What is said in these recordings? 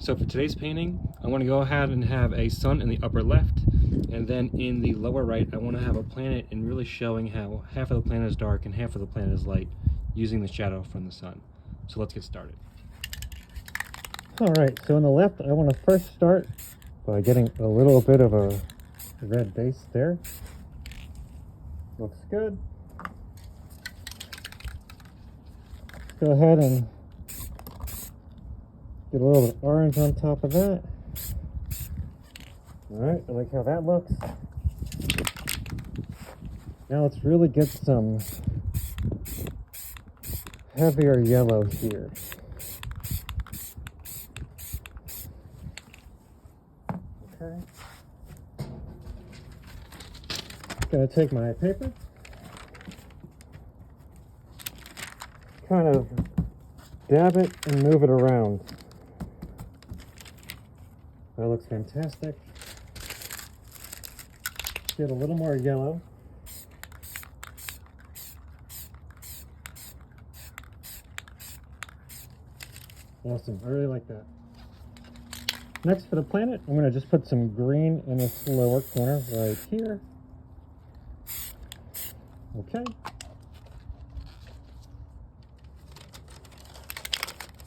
So for today's painting, I want to go ahead and have a sun in the upper left, and then in the lower right, I want to have a planet and really showing how half of the planet is dark and half of the planet is light, using the shadow from the sun. So let's get started. Alright, so on the left, I want to first start by getting a little bit of a red base there. Looks good. Go ahead and get a little bit of orange on top of that. Alright, I like how that looks. Now let's really get some heavier yellow here. Okay. Gonna take my paper, kind of dab it and move it around. That looks fantastic. Get a little more yellow. Awesome, I really like that. Next for the planet, I'm going to just put some green in this lower corner right here. Okay.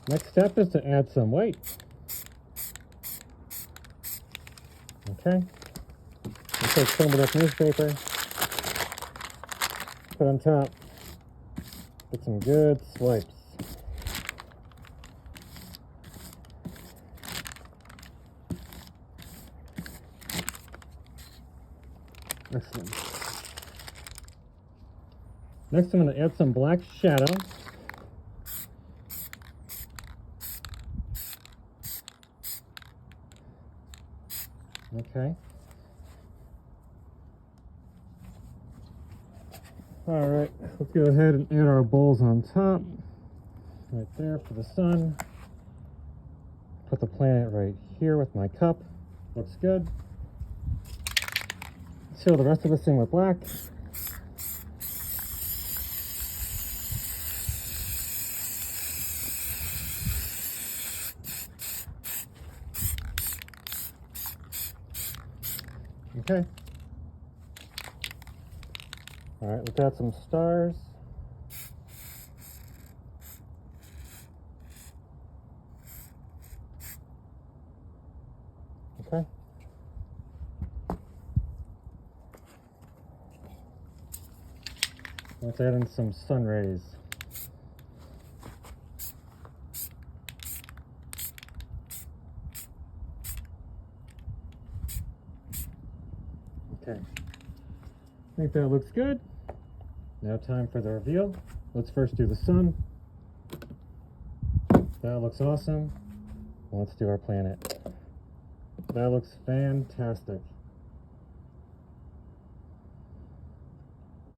Next step is to add some white. Okay. I'll take some of this newspaper, put on top, get some good swipes. Excellent. Next, I'm going to add some black shadow. Okay. All right, let's go ahead and add our bowls on top. Right there for the sun. Put the planet right here with my cup. Looks good. Fill the rest of this in with black. Okay. All right, let's add some stars. Okay. Let's add in some sun rays. Okay. I think that looks good. Now time for the reveal. Let's first do the sun. That looks awesome. Let's do our planet. That looks fantastic.